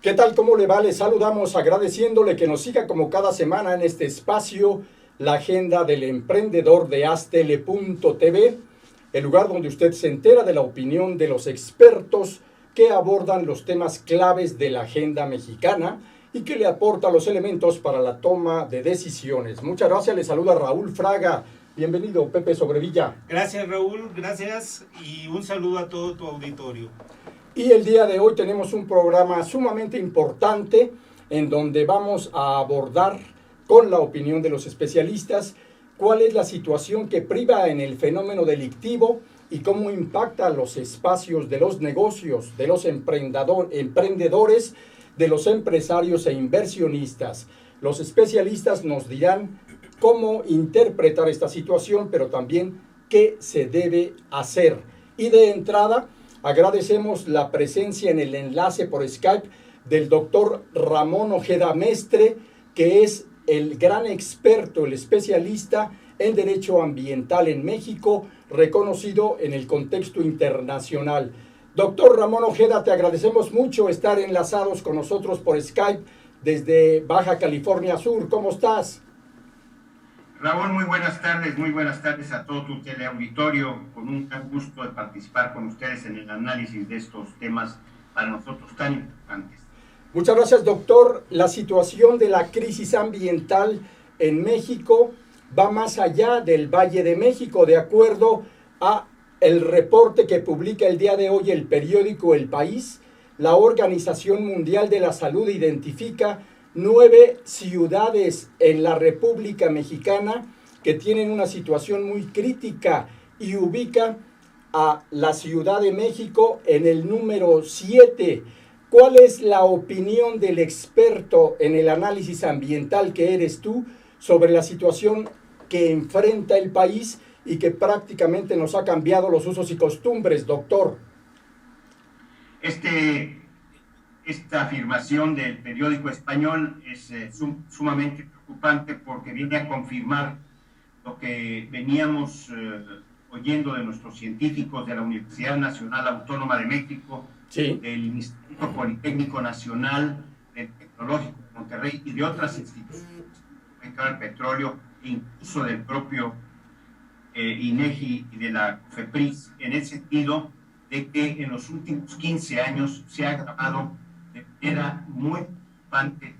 ¿Qué tal? ¿Cómo le va? Le saludamos agradeciéndole que nos siga como cada semana en este espacio, la agenda del emprendedor de Aztele.tv, el lugar donde usted se entera de la opinión de los expertos que abordan los temas claves de la agenda mexicana y que le aporta los elementos para la toma de decisiones. Muchas gracias, le saluda Raúl Fraga. Bienvenido, Pepe Sobrevilla. Gracias, Raúl, gracias y un saludo a todo tu auditorio. Y el día de hoy tenemos un programa sumamente importante en donde vamos a abordar con la opinión de los especialistas cuál es la situación que priva en el fenómeno delictivo y cómo impacta los espacios de los negocios, de los emprendedores, de los empresarios e inversionistas. Los especialistas nos dirán cómo interpretar esta situación, pero también qué se debe hacer. Y de entrada, agradecemos la presencia en el enlace por Skype del doctor Ramón Ojeda Mestre, que es el gran experto, el especialista en Derecho Ambiental en México, reconocido en el contexto internacional. Doctor Ramón Ojeda, te agradecemos mucho estar enlazados con nosotros por Skype desde Baja California Sur. ¿Cómo estás? Raúl, muy buenas tardes a todo tu teleauditorio, con un gran gusto de participar con ustedes en el análisis de estos temas para nosotros tan importantes. Muchas gracias, doctor. La situación de la crisis ambiental en México va más allá del Valle de México, de acuerdo a el reporte que publica el día de hoy el periódico El País. La Organización Mundial de la Salud identifica 9 ciudades en la República Mexicana que tienen una situación muy crítica y ubica a la Ciudad de México en el número 7. ¿Cuál es la opinión del experto en el análisis ambiental que eres tú sobre la situación que enfrenta el país y que prácticamente nos ha cambiado los usos y costumbres, doctor? Esta afirmación del periódico español es sumamente preocupante porque viene a confirmar lo que veníamos oyendo de nuestros científicos de la Universidad Nacional Autónoma de México, sí, del Instituto Politécnico Nacional, del Tecnológico de Monterrey y de otras instituciones del petróleo, incluso del propio INEGI y de la COFEPRIS, en el sentido de que en los últimos 15 años se ha agravado de manera muy preocupante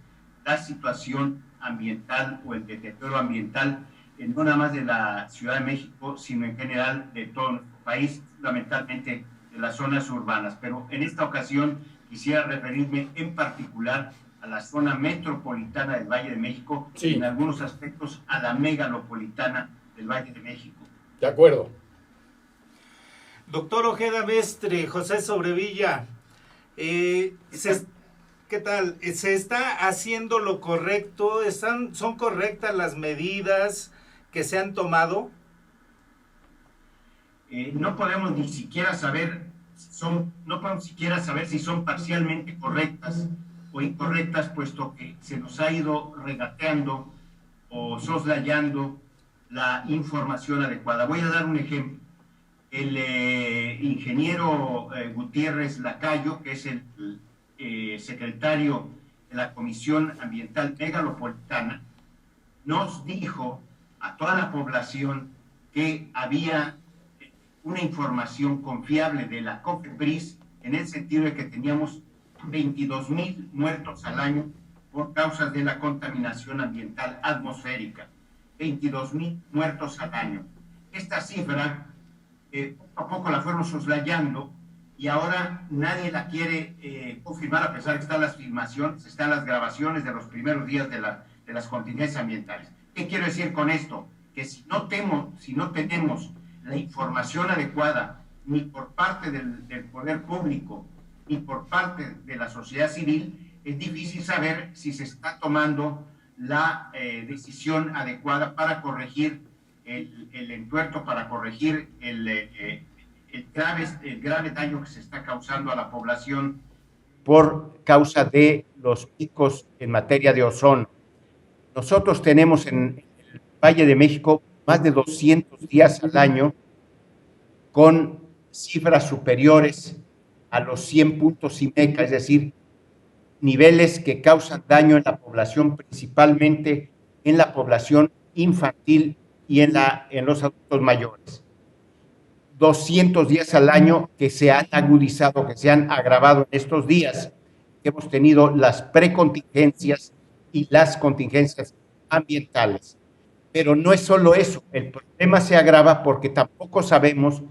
la situación ambiental o el deterioro ambiental, no nada más de la Ciudad de México, sino en general de todo nuestro país, fundamentalmente de las zonas urbanas. Pero en esta ocasión quisiera referirme en particular a la zona metropolitana del Valle de México, sí, y en algunos aspectos a la megalopolitana del Valle de México. De acuerdo. Doctor Ojeda Mestre, José Sobrevilla, ¿qué tal? ¿Se está haciendo lo correcto? ¿Son correctas las medidas que se han tomado? No podemos ni siquiera saber si son parcialmente correctas o incorrectas, puesto que se nos ha ido regateando o soslayando la información adecuada. Voy a dar un ejemplo. El ingeniero Gutiérrez Lacayo, que es el secretario de la Comisión Ambiental Megalopolitana, nos dijo a toda la población que había una información confiable de la COFEPRIS, en el sentido de que teníamos 22,000 muertos al año por causas de la contaminación ambiental atmosférica. 22,000 muertos al año. Esta cifra poco a poco la fueron soslayando y ahora nadie la quiere confirmar, a pesar de que están las filmaciones, están las grabaciones de los primeros días de las contingencias ambientales. ¿Qué quiero decir con esto? Que si no tenemos la información adecuada, ni por parte del poder público, ni por parte de la sociedad civil, es difícil saber si se está tomando la decisión adecuada para corregir el entuerto, para corregir el grave daño que se está causando a la población por causa de los picos en materia de ozono. Nosotros tenemos en el Valle de México más de 200 días al año con cifras superiores a los 100 puntos IMECA, es decir, niveles que causan daño en la población, principalmente en la población infantil y en los adultos mayores. 200 días al año que se han agudizado, que se han agravado en estos días. Hemos tenido las precontingencias y las contingencias ambientales. Pero no es solo eso, el problema se agrava porque tampoco sabemos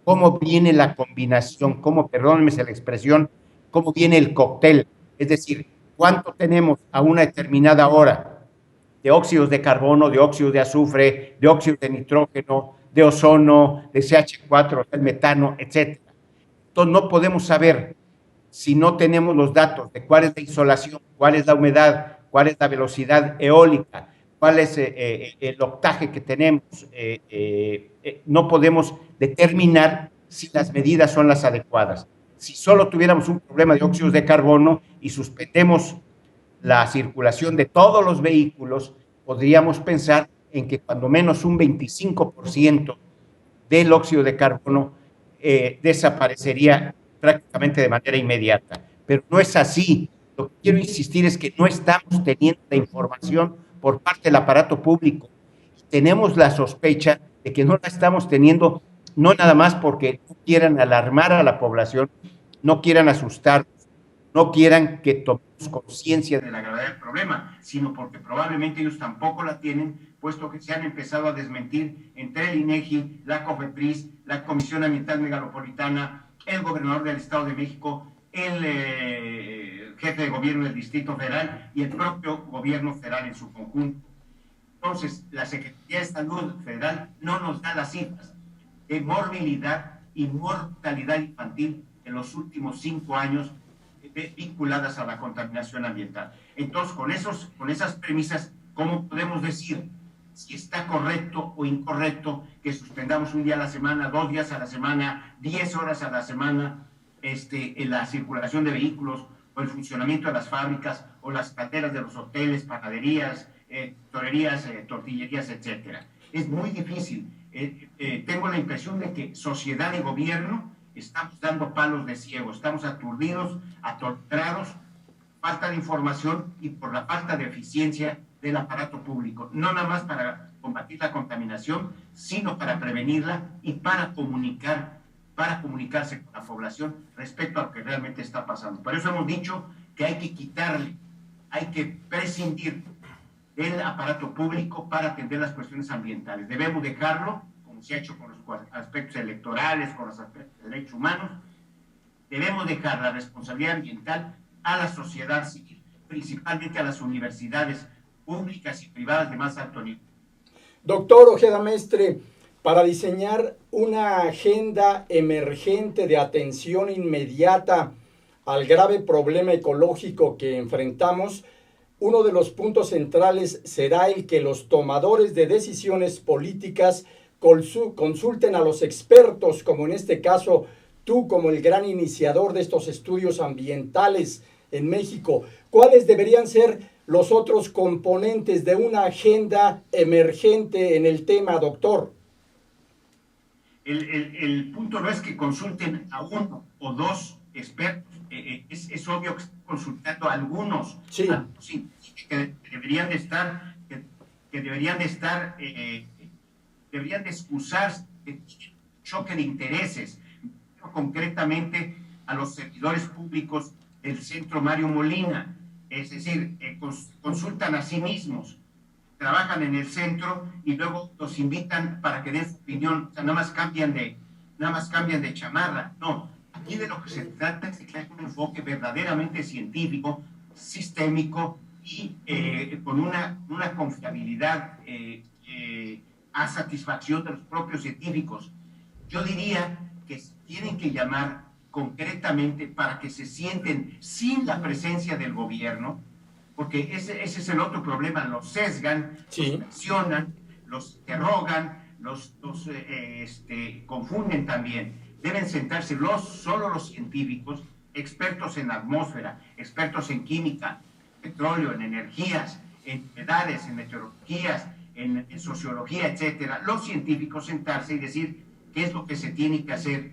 cómo viene la combinación, perdónenme la expresión, cómo viene el cóctel, es decir, cuánto tenemos a una determinada hora de óxidos de carbono, de óxidos de azufre, de óxidos de nitrógeno, de ozono, de CH4, del metano, etc. Entonces no podemos saber si no tenemos los datos de cuál es la insolación, cuál es la humedad, cuál es la velocidad eólica, cuál es el octaje que tenemos. No podemos determinar si las medidas son las adecuadas. Si solo tuviéramos un problema de óxidos de carbono y suspendemos la circulación de todos los vehículos, podríamos pensar en que cuando menos un 25% del óxido de carbono desaparecería prácticamente de manera inmediata. Pero no es así. Lo que quiero insistir es que no estamos teniendo la información por parte del aparato público. Tenemos la sospecha de que no la estamos teniendo, no nada más porque no quieran alarmar a la población, no quieran asustarnos, no quieran que tomemos conciencia de la gravedad del problema, sino porque probablemente ellos tampoco la tienen, puesto que se han empezado a desmentir entre el INEGI, la COFEPRIS, la Comisión Ambiental Megalopolitana, el gobernador del Estado de México, el jefe de gobierno del Distrito Federal y el propio gobierno federal en su conjunto. Entonces, la Secretaría de Salud Federal no nos da las cifras de morbilidad y mortalidad infantil en los últimos 5 años vinculadas a la contaminación ambiental. Entonces, con esas premisas, ¿cómo podemos decir si está correcto o incorrecto que suspendamos un día a la semana, 2 días a la semana, 10 horas a la semana, en la circulación de vehículos o el funcionamiento de las fábricas o las canteras de los hoteles, panaderías, torerías, tortillerías, etcétera? Es muy difícil. Tengo la impresión de que sociedad y gobierno estamos dando palos de ciego, estamos aturdidos, atoltrados, falta de información y por la falta de eficiencia del aparato público, no nada más para combatir la contaminación, sino para prevenirla y para comunicarse con la población respecto a lo que realmente está pasando. Por eso hemos dicho que hay que prescindir del aparato público para atender las cuestiones ambientales. Debemos dejarlo, como se ha hecho con los aspectos electorales, con los aspectos de derechos humanos, debemos dejar la responsabilidad ambiental a la sociedad civil, principalmente a las universidades públicas y privadas de más alto nivel. Doctor Ojeda Mestre, para diseñar una agenda emergente de atención inmediata al grave problema ecológico que enfrentamos, uno de los puntos centrales será el que los tomadores de decisiones políticas consulten a los expertos, como en este caso tú como el gran iniciador de estos estudios ambientales en México. ¿Cuáles deberían ser los otros componentes de una agenda emergente en el tema, doctor? El punto no es que consulten a 1 o 2 expertos, es obvio que están consultando a algunos, sí. Que deberían de excusarse de choque de intereses, concretamente a los servidores públicos del Centro Mario Molina, es decir, consultan a sí mismos, trabajan en el centro y luego los invitan para que den su opinión, o sea, nada más cambian de chamarra. No, aquí de lo que se trata es de que haya un enfoque verdaderamente científico, sistémico y con una confiabilidad a satisfacción de los propios científicos. Yo diría que tienen que llamar concretamente para que se sienten sin la presencia del gobierno, porque ese es el otro problema, los sesgan, sí, los presionan, los interrogan, los confunden también. Deben sentarse solo los científicos, expertos en atmósfera, expertos en química, petróleo, en energías, en edades, en meteorologías, en sociología, etcétera. Los científicos sentarse y decir qué es lo que se tiene que hacer,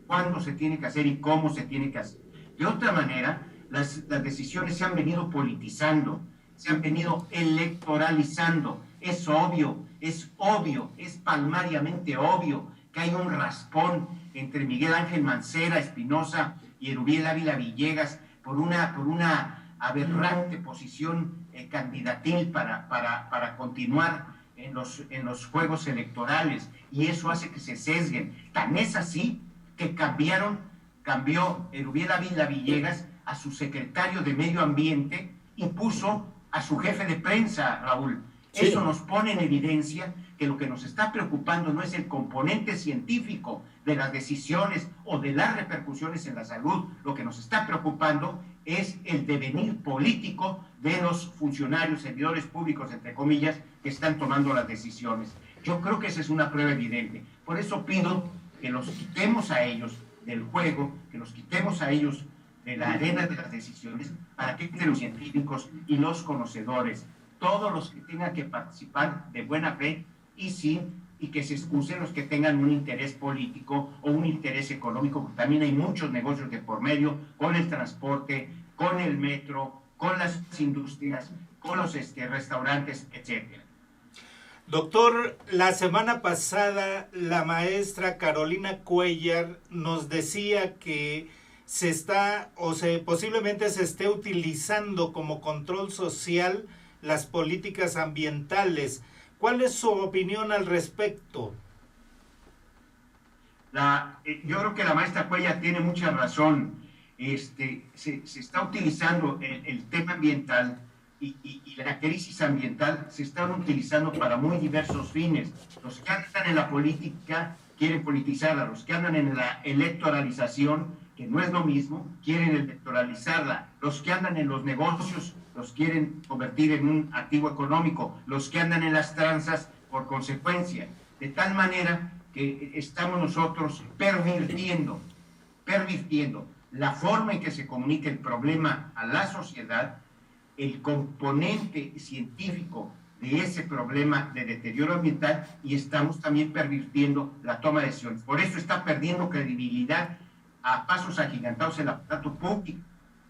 cuándo se tiene que hacer y cómo se tiene que hacer. De otra manera, las decisiones se han venido politizando, se han venido electoralizando. Es obvio, es palmariamente obvio que hay un raspón entre Miguel Ángel Mancera Espinosa y Erubiel Ávila Villegas por una aberrante posición candidatil para continuar en los juegos electorales, y eso hace que se sesguen. Tan es así que cambió Erubiel Ávila Villegas a su secretario de Medio Ambiente y puso a su jefe de prensa, Raúl. Sí. Eso nos pone en evidencia que lo que nos está preocupando no es el componente científico de las decisiones o de las repercusiones en la salud. Lo que nos está preocupando es el devenir político de los funcionarios, servidores públicos, entre comillas, que están tomando las decisiones. Yo creo que esa es una prueba evidente. Por eso pido que los quitemos a ellos del juego, que los quitemos a ellos de la arena de las decisiones, para que entre los científicos y los conocedores, todos los que tengan que participar de buena fe y que se excusen los que tengan un interés político o un interés económico, porque también hay muchos negocios de por medio, con el transporte, con el metro, con las industrias, con los restaurantes, etcétera. Doctor, la semana pasada la maestra Carolina Cuellar nos decía que posiblemente se esté utilizando como control social las políticas ambientales. ¿Cuál es su opinión al respecto? Yo creo que la maestra Cuellar tiene mucha razón. Se está utilizando el tema ambiental y la crisis ambiental se están utilizando para muy diversos fines. Los que andan en la política quieren politizarla, los que andan en la electoralización, que no es lo mismo, quieren electoralizarla, los que andan en los negocios los quieren convertir en un activo económico, los que andan en las tranzas por consecuencia, de tal manera que estamos nosotros pervirtiendo la forma en que se comunica el problema a la sociedad, el componente científico de ese problema de deterioro ambiental, y estamos también pervirtiendo la toma de decisiones. Por eso está perdiendo credibilidad a pasos agigantados el aparato público.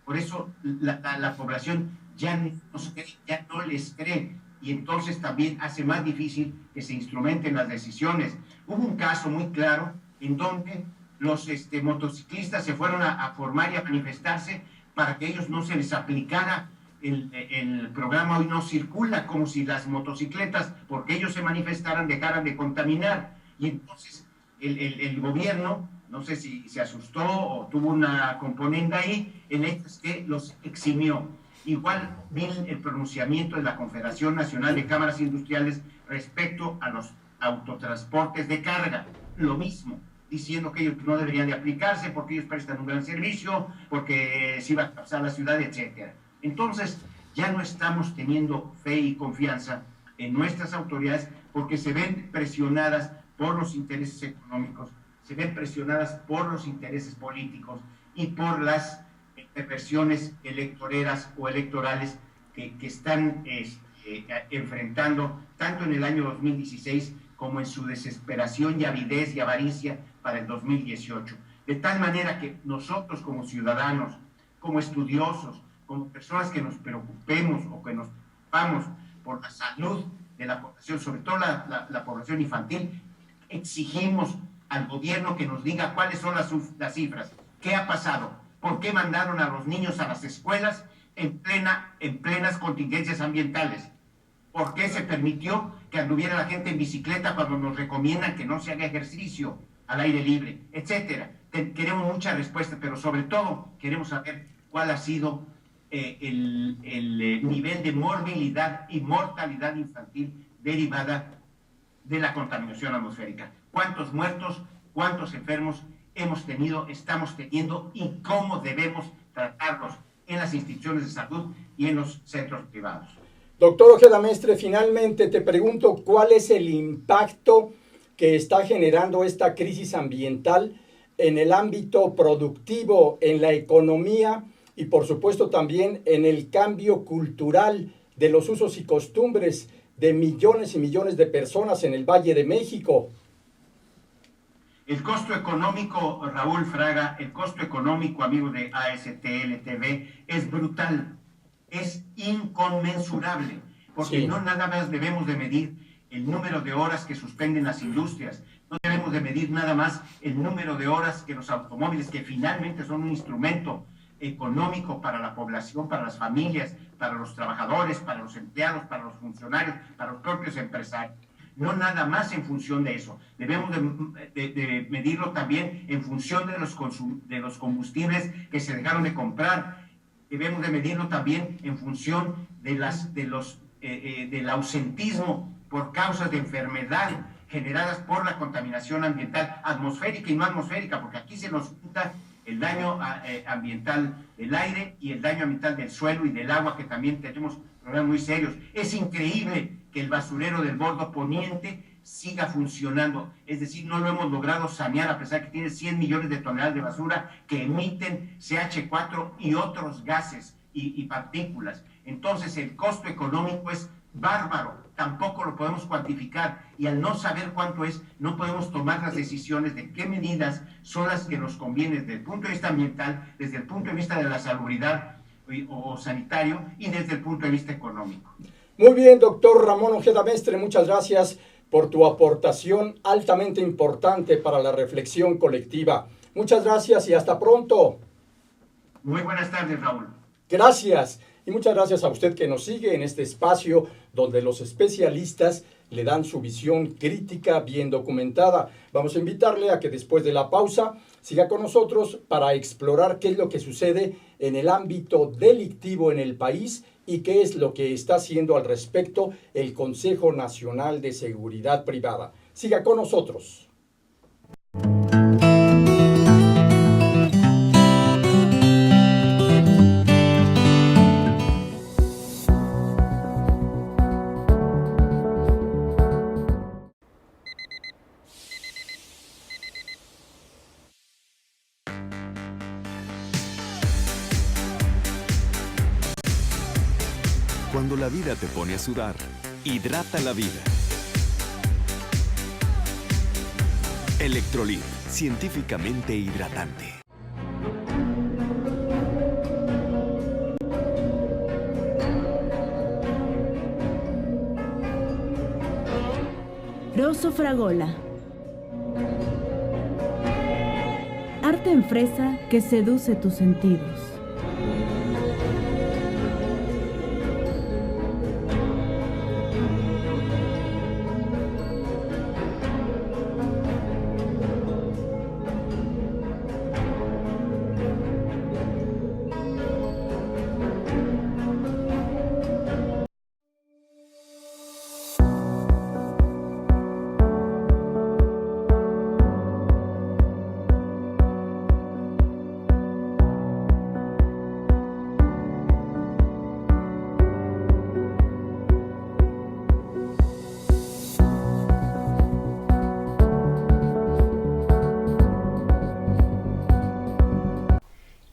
Por eso la población ya no les cree, y entonces también hace más difícil que se instrumenten las decisiones. Hubo un caso muy claro en donde los motociclistas se fueron a formar y a manifestarse para que ellos no se les aplicara el programa Hoy No Circula, como si las motocicletas, porque ellos se manifestaran, dejaran de contaminar. Y entonces el gobierno, no sé si se asustó o tuvo una componente ahí, el hecho es que los eximió. Igual vi el pronunciamiento de la Confederación Nacional de Cámaras Industriales respecto a los autotransportes de carga, lo mismo, diciendo que ellos no deberían de aplicarse porque ellos prestan un gran servicio, porque se iba a pasar la ciudad, etcétera. Entonces, ya no estamos teniendo fe y confianza en nuestras autoridades porque se ven presionadas por los intereses económicos, se ven presionadas por los intereses políticos y por las perversiones electoreras o electorales que están enfrentando tanto en el año 2016 como en su desesperación y avidez y avaricia para el 2018. De tal manera que nosotros como ciudadanos, como estudiosos, como personas que nos preocupemos o que nos preocupamos por la salud de la población, sobre todo la población infantil, exigimos al gobierno que nos diga cuáles son las cifras, qué ha pasado, por qué mandaron a los niños a las escuelas en plenas contingencias ambientales, por qué se permitió que anduviera la gente en bicicleta cuando nos recomiendan que no se haga ejercicio al aire libre, etcétera. Queremos mucha respuesta, pero sobre todo queremos saber cuál ha sido el nivel de morbilidad y mortalidad infantil derivada de la contaminación atmosférica. ¿Cuántos muertos, cuántos enfermos hemos tenido, estamos teniendo y cómo debemos tratarlos en las instituciones de salud y en los centros privados? Doctor Ojeda Mestre, finalmente te pregunto, ¿cuál es el impacto que está generando esta crisis ambiental en el ámbito productivo, en la economía y por supuesto también en el cambio cultural de los usos y costumbres de millones y millones de personas en el Valle de México? El costo económico, Raúl Fraga, el costo económico, amigo de ASTL TV, es brutal, es inconmensurable, porque Sí. no nada más debemos de medir el número de horas que suspenden las industrias, no debemos de medir nada más el número de horas que los automóviles, que finalmente son un instrumento económico para la población, para las familias, para los trabajadores, para los empleados, para los funcionarios, para los propios empresarios. No nada más en función de eso. Debemos de medirlo también en función de los combustibles que se dejaron de comprar. Debemos de medirlo también en función del ausentismo por causas de enfermedad generadas por la contaminación ambiental atmosférica y no atmosférica, porque aquí se nos junta el daño ambiental del aire y el daño ambiental del suelo y del agua, que también tenemos problemas muy serios. Es increíble que el basurero del Bordo Poniente siga funcionando, es decir, no lo hemos logrado sanear a pesar que tiene 100 millones de toneladas de basura que emiten CH4 y otros gases y partículas. Entonces el costo económico es bárbaro, tampoco lo podemos cuantificar, y al no saber cuánto es, no podemos tomar las decisiones de qué medidas son las que nos convienen desde el punto de vista ambiental, desde el punto de vista de la salubridad o sanitario y desde el punto de vista económico. Muy bien, doctor Ramón Ojeda Mestre, muchas gracias por tu aportación altamente importante para la reflexión colectiva. Muchas gracias y hasta pronto. Muy buenas tardes, Raúl. Gracias. Y muchas gracias a usted que nos sigue en este espacio donde los especialistas le dan su visión crítica bien documentada. Vamos a invitarle a que después de la pausa siga con nosotros para explorar qué es lo que sucede en el ámbito delictivo en el país y qué es lo que está haciendo al respecto el Consejo Nacional de Seguridad Privada. Siga con nosotros. Cuando la vida te pone a sudar, hidrata la vida. Electrolit, científicamente hidratante. Rosso Fragola. Arte en fresa que seduce tus sentidos.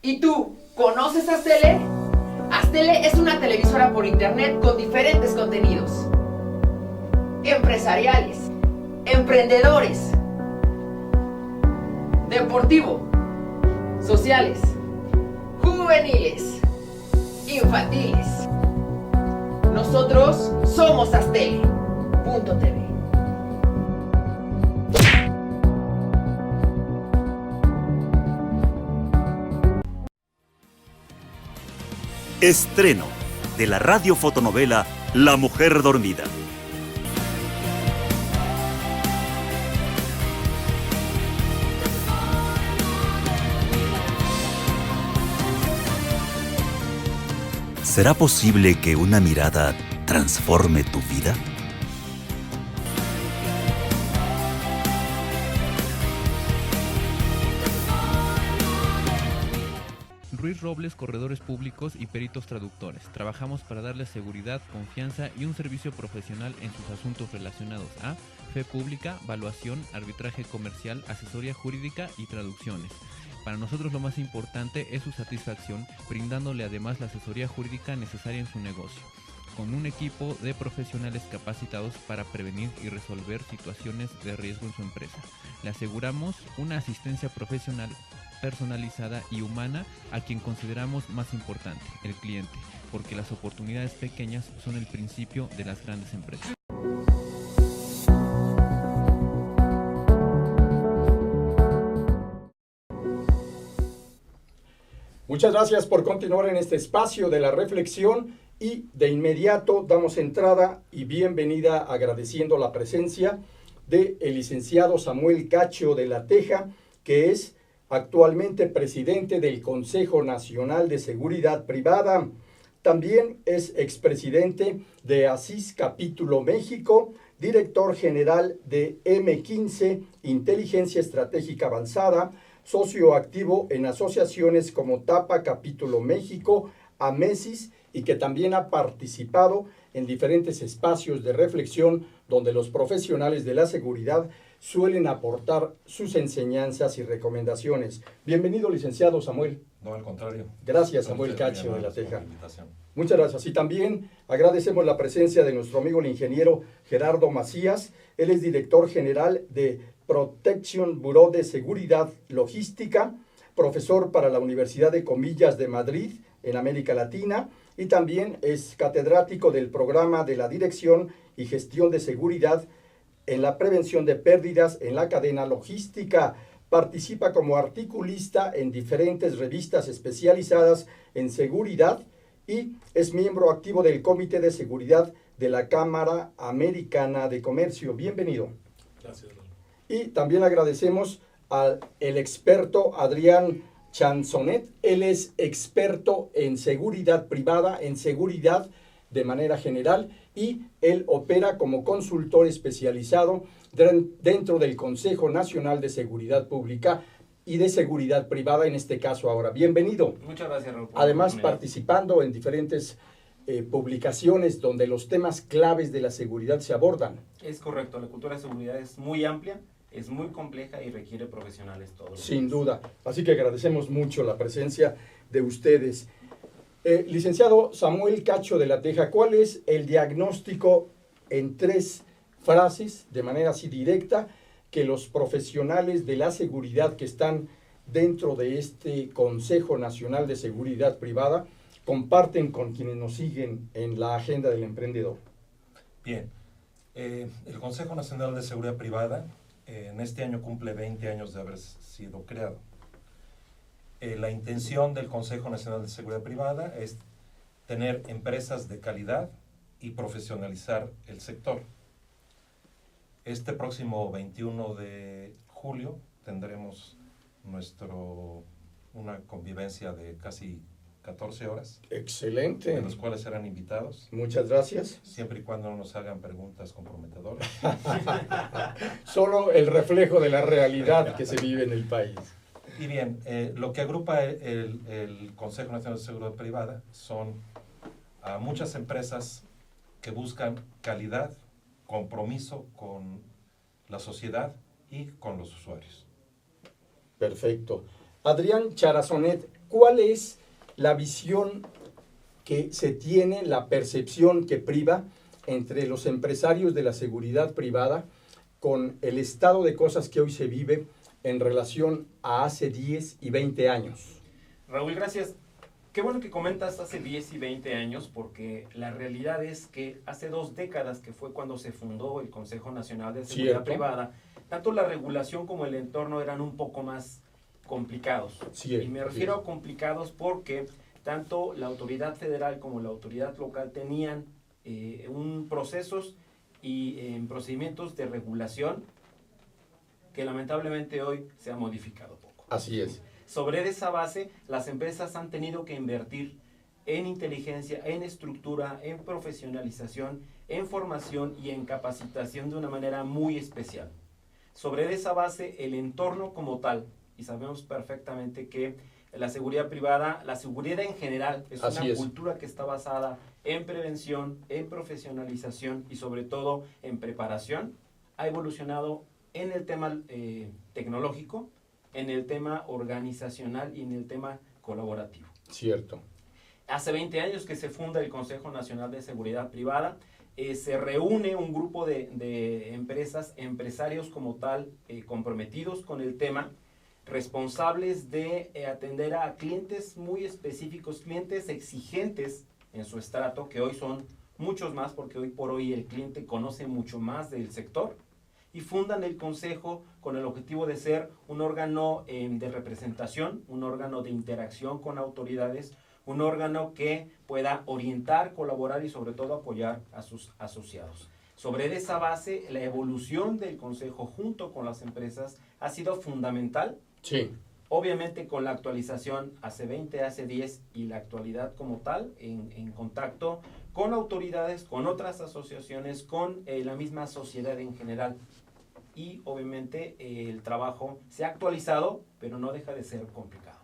¿Y tú, conoces Astele? Astele es una televisora por internet con diferentes contenidos. Empresariales, emprendedores, deportivo, sociales, juveniles, infantiles. Nosotros somos Astele.tv. Estreno de la radiofotonovela La Mujer Dormida. ¿Será posible que una mirada transforme tu vida? Ruiz Robles, corredores públicos y peritos traductores. Trabajamos para darles seguridad, confianza y un servicio profesional en sus asuntos relacionados a fe pública, valuación, arbitraje comercial, asesoría jurídica y traducciones. Para nosotros lo más importante es su satisfacción, brindándole además la asesoría jurídica necesaria en su negocio, con un equipo de profesionales capacitados para prevenir y resolver situaciones de riesgo en su empresa. Le aseguramos una asistencia profesional personalizada y humana a quien consideramos más importante, el cliente, porque las oportunidades pequeñas son el principio de las grandes empresas. Muchas gracias por continuar en este espacio de la reflexión y de inmediato damos entrada y bienvenida agradeciendo la presencia del licenciado Samuel Cacho de la Teja, que es actualmente presidente del Consejo Nacional de Seguridad Privada. También es expresidente de ASIS Capítulo México, director general de M15 Inteligencia Estratégica Avanzada, socio activo en asociaciones como TAPA Capítulo México, AMESIS, y que también ha participado en diferentes espacios de reflexión donde los profesionales de la seguridad suelen aportar sus enseñanzas y recomendaciones. Bienvenido, licenciado Samuel. No, al contrario. Gracias, Samuel Cacho de la Teja. Muchas gracias. Y también agradecemos la presencia de nuestro amigo el ingeniero Gerardo Macías. Él es director general de Protection Bureau de Seguridad Logística, profesor para la Universidad de Comillas de Madrid en América Latina y también es catedrático del programa de la Dirección y Gestión de Seguridad en la Prevención de Pérdidas en la Cadena Logística. Participa como articulista en diferentes revistas especializadas en seguridad y es miembro activo del Comité de Seguridad de la Cámara Americana de Comercio. Bienvenido. Gracias. Y también agradecemos al experto Adrián Chanzonet. Él es experto en seguridad privada, en seguridad de manera general, y él opera como consultor especializado dentro del Consejo Nacional de Seguridad Pública y de Seguridad Privada, en este caso ahora. Bienvenido. Muchas gracias, Raúl. Además, participando en diferentes publicaciones donde los temas claves de la seguridad se abordan. Es correcto, la cultura de seguridad es muy amplia, es muy compleja y requiere profesionales todos. Sin duda. Así que agradecemos mucho la presencia de ustedes. Licenciado Samuel Cacho de la Teja, ¿cuál es el diagnóstico en 3 frases, de manera así directa, que los profesionales de la seguridad que están dentro de este Consejo Nacional de Seguridad Privada comparten con quienes nos siguen en la agenda del emprendedor? Bien, el Consejo Nacional de Seguridad Privada en este año cumple 20 años de haber sido creado. La intención del Consejo Nacional de Seguridad Privada es tener empresas de calidad y profesionalizar el sector. Este próximo 21 de julio tendremos una convivencia de casi 14 horas. Excelente. De los cuales serán invitados. Muchas gracias. Siempre y cuando no nos hagan preguntas comprometedoras. Solo el reflejo de la realidad que se vive en el país. Y bien, lo que agrupa el Consejo Nacional de Seguridad Privada son a muchas empresas que buscan calidad, compromiso con la sociedad y con los usuarios. Perfecto. Adrián Charazonet, ¿cuál es la visión que se tiene, la percepción que priva entre los empresarios de la seguridad privada con el estado de cosas que hoy se vive en relación a hace 10 y 20 años? Raúl, gracias. Qué bueno que comentas hace 10 y 20 años, porque la realidad es que hace 2 décadas, que fue cuando se fundó el Consejo Nacional de Seguridad Privada, tanto la regulación como el entorno eran un poco más complicados. Y me refiero a complicados porque tanto la autoridad federal como la autoridad local tenían procesos y procedimientos de regulación que lamentablemente hoy se ha modificado poco. Así es. Sobre esa base, las empresas han tenido que invertir en inteligencia, en estructura, en profesionalización, en formación y en capacitación de una manera muy especial. Sobre esa base, el entorno como tal, y sabemos perfectamente que la seguridad privada, la seguridad en general, es una cultura que está basada en prevención, en profesionalización y sobre todo en preparación. Ha evolucionado en el tema tecnológico, en el tema organizacional y en el tema colaborativo. Cierto. Hace 20 años que se funda el Consejo Nacional de Seguridad Privada, se reúne un grupo de empresarios como tal, comprometidos con el tema, responsables de atender a clientes muy específicos, clientes exigentes en su estrato, que hoy son muchos más, porque hoy por hoy el cliente conoce mucho más del sector, y fundan el consejo con el objetivo de ser un órgano de representación, un órgano de interacción con autoridades, un órgano que pueda orientar, colaborar y sobre todo apoyar a sus asociados. Sobre esa base, la evolución del consejo junto con las empresas ha sido fundamental. Sí. Obviamente con la actualización hace 20, hace 10 y la actualidad como tal, en contacto con autoridades, con otras asociaciones, con la misma sociedad en general. Y obviamente el trabajo se ha actualizado, pero no deja de ser complicado.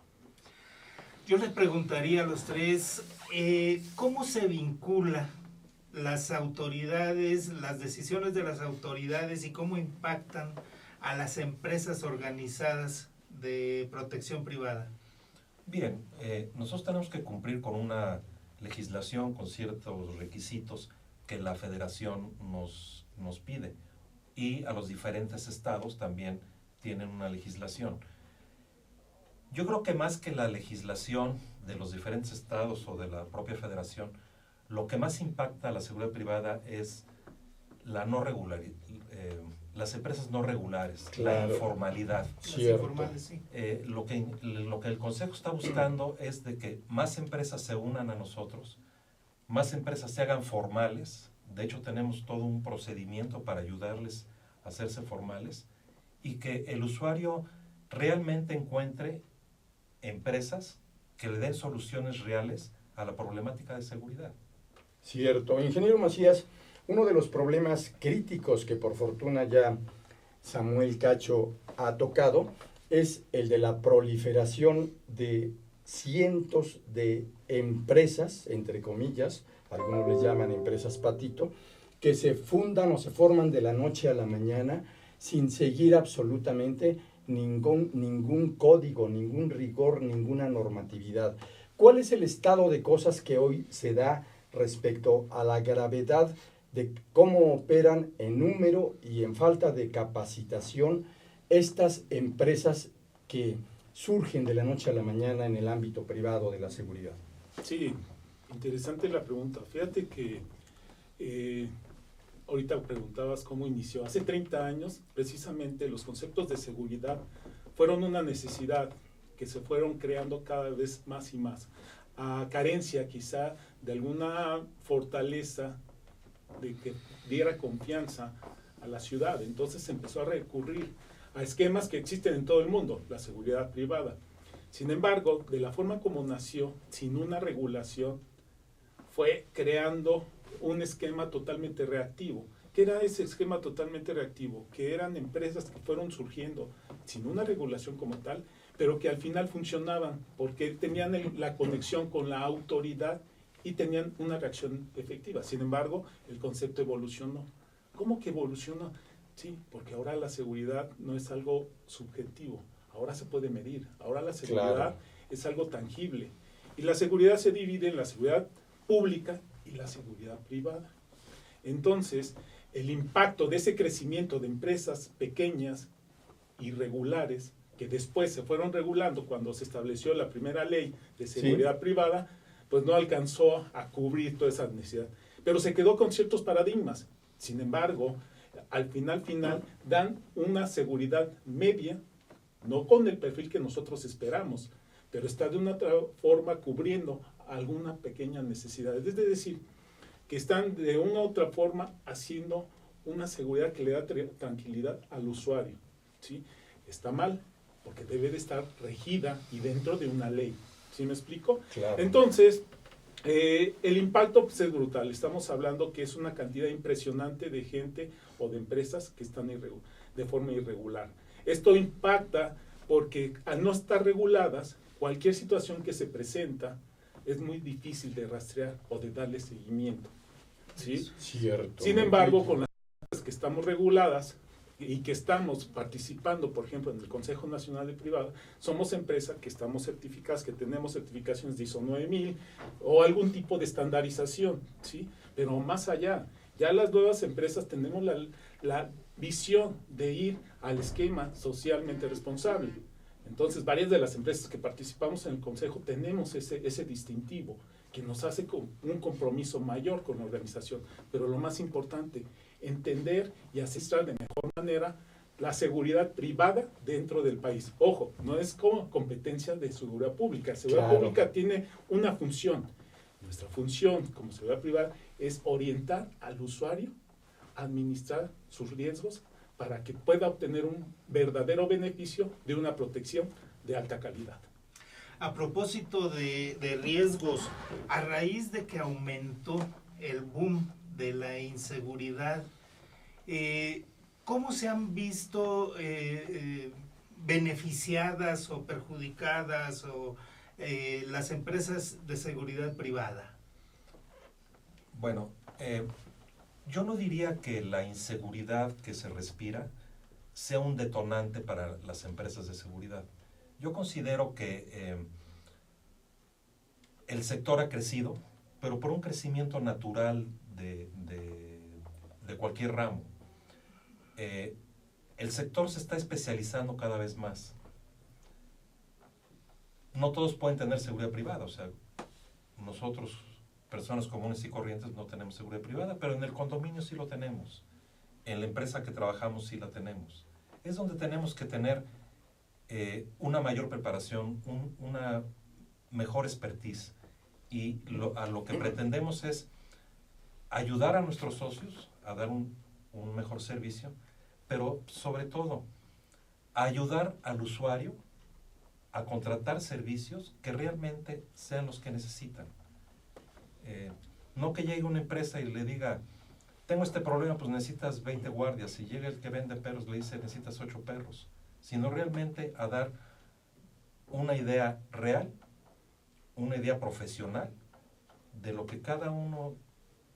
Yo les preguntaría a los tres, ¿cómo se vincula las autoridades, las decisiones de las autoridades y cómo impactan a las empresas organizadas de protección privada? Bien, nosotros tenemos que cumplir con una legislación, con ciertos requisitos que la federación nos pide, y a los diferentes estados también tienen una legislación. Yo creo que más que la legislación de los diferentes estados o de la propia federación, lo que más impacta a la seguridad privada es la no regularidad, las empresas no regulares, claro, la informalidad. Cierto. Informales, sí. Lo que el Consejo está buscando es de que más empresas se unan a nosotros, más empresas se hagan formales. De hecho, tenemos todo un procedimiento para ayudarles a hacerse formales, y que el usuario realmente encuentre empresas que le den soluciones reales a la problemática de seguridad. Cierto. Ingeniero Macías, uno de los problemas críticos que por fortuna ya Samuel Cacho ha tocado es el de la proliferación de cientos de empresas, entre comillas, algunos les llaman empresas patito, que se fundan o se forman de la noche a la mañana sin seguir absolutamente ningún código, ningún rigor, ninguna normatividad. ¿Cuál es el estado de cosas que hoy se da respecto a la gravedad de cómo operan en número y en falta de capacitación estas empresas que surgen de la noche a la mañana en el ámbito privado de la seguridad? Sí, interesante la pregunta. Fíjate que ahorita preguntabas cómo inició. Hace 30 años, precisamente, los conceptos de seguridad fueron una necesidad que se fueron creando cada vez más y más, a carencia quizá de alguna fortaleza de que diera confianza a la ciudad. Entonces se empezó a recurrir a esquemas que existen en todo el mundo, la seguridad privada. Sin embargo, de la forma como nació, sin una regulación, fue creando un esquema totalmente reactivo. ¿Qué era ese esquema totalmente reactivo? Que eran empresas que fueron surgiendo sin una regulación como tal, pero que al final funcionaban porque tenían la conexión con la autoridad y tenían una reacción efectiva. Sin embargo, el concepto evolucionó. ¿Cómo que evolucionó? Sí, porque ahora la seguridad no es algo subjetivo, ahora se puede medir, ahora la seguridad Claro. es algo tangible. Y la seguridad se divide en la seguridad pública y la seguridad privada. Entonces, el impacto de ese crecimiento de empresas pequeñas, irregulares, que después se fueron regulando cuando se estableció la primera ley de seguridad privada, pues no alcanzó a cubrir toda esa necesidad. Pero se quedó con ciertos paradigmas. Sin embargo, al final dan una seguridad media, no con el perfil que nosotros esperamos, pero está de una otra forma cubriendo alguna pequeña necesidad. Es decir, que están de una u otra forma haciendo una seguridad que le da tranquilidad al usuario, ¿sí? Está mal, porque debe de estar regida y dentro de una ley. ¿Sí me explico? Claro. Entonces, el impacto pues, es brutal. Estamos hablando que es una cantidad impresionante de gente o de empresas que están de forma irregular. Esto impacta porque al no estar reguladas, cualquier situación que se presenta es muy difícil de rastrear o de darle seguimiento. ¿Sí? Cierto. Sin embargo, con las empresas que estamos reguladas y que estamos participando, por ejemplo, en el Consejo Nacional de Privada, somos empresas que estamos certificadas, que tenemos certificaciones de ISO 9000 o algún tipo de estandarización, ¿sí? Pero más allá, ya las nuevas empresas tenemos la visión de ir al esquema socialmente responsable. Entonces, varias de las empresas que participamos en el Consejo tenemos ese distintivo que nos hace con un compromiso mayor con la organización. Pero lo más importante, entender y asistir de mejor manera la seguridad privada dentro del país. Ojo, no es como competencia de seguridad pública. Seguridad pública tiene una función. Nuestra función como seguridad privada es orientar al usuario a administrar sus riesgos para que pueda obtener un verdadero beneficio de una protección de alta calidad. A propósito de riesgos, a raíz de que aumentó el boom de la inseguridad, ¿cómo se han visto beneficiadas o perjudicadas las empresas de seguridad privada? Bueno, yo no diría que la inseguridad que se respira sea un detonante para las empresas de seguridad. Yo considero que el sector ha crecido, pero por un crecimiento natural de cualquier ramo. El sector se está especializando cada vez más. No todos pueden tener seguridad privada, o sea, nosotros, personas comunes y corrientes, no tenemos seguridad privada, pero en el condominio sí lo tenemos. En la empresa que trabajamos sí la tenemos. Es donde tenemos que tener una mayor preparación, una mejor expertise. Y a lo que pretendemos es ayudar a nuestros socios a dar un mejor servicio, pero sobre todo ayudar al usuario a contratar servicios que realmente sean los que necesitan. No que llegue una empresa y le diga, tengo este problema, pues necesitas 20 guardias. Si llega el que vende perros, le dice, necesitas 8 perros. Sino realmente a dar una idea real, una idea profesional de lo que cada uno,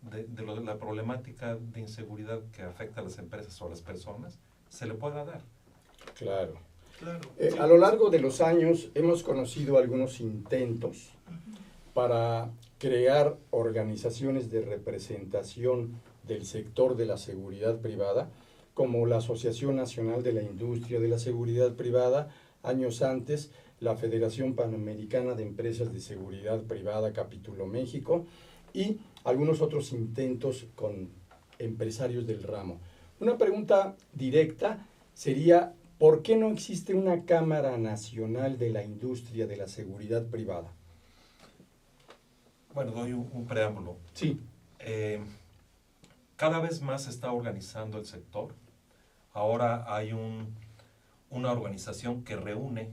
de la problemática de inseguridad que afecta a las empresas o a las personas, se le pueda dar. Claro. Claro. A lo largo de los años hemos conocido algunos intentos para crear organizaciones de representación del sector de la seguridad privada, como la Asociación Nacional de la Industria de la Seguridad Privada, años antes la Federación Panamericana de Empresas de Seguridad Privada, Capítulo México, y algunos otros intentos con empresarios del ramo. Una pregunta directa sería, ¿por qué no existe una Cámara Nacional de la Industria de la Seguridad Privada? Bueno, doy un preámbulo. Sí. Cada vez más se está organizando el sector. Ahora hay una organización que reúne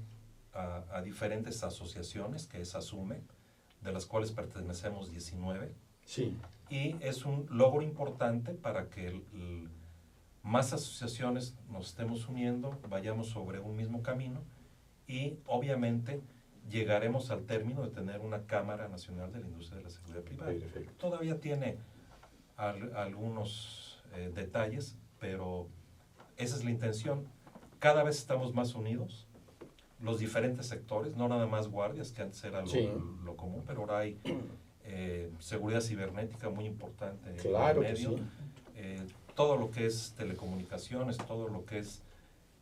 a diferentes asociaciones, que es ASUME, de las cuales pertenecemos 19. Sí. Y es un logro importante para que más asociaciones nos estemos uniendo, vayamos sobre un mismo camino y obviamente llegaremos al término de tener una Cámara Nacional de la Industria de la Seguridad Privada. Perfecto. Todavía tiene algunos detalles, pero esa es la intención. Cada vez estamos más unidos, los diferentes sectores, no nada más guardias, que antes era lo común, pero ahora hay seguridad cibernética muy importante claro en el medio. Que sí. Todo lo que es telecomunicaciones, todo lo que es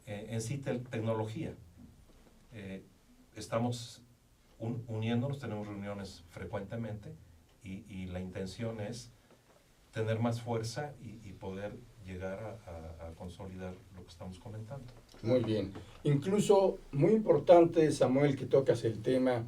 en sí tecnología. Estamos uniéndonos, tenemos reuniones frecuentemente y la intención es tener más fuerza y poder llegar a consolidar lo que estamos comentando. Muy bien. Incluso, muy importante, Samuel, que tocas el tema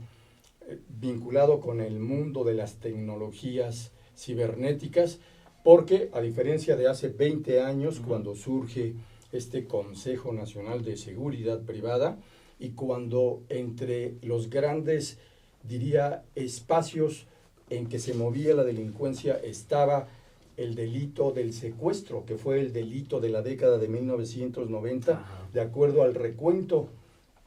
vinculado con el mundo de las tecnologías cibernéticas, porque a diferencia de hace 20 años, cuando surge este Consejo Nacional de Seguridad Privada, y cuando entre los grandes, diría, espacios en que se movía la delincuencia estaba el delito del secuestro, que fue el delito de la década de 1990, de acuerdo al recuento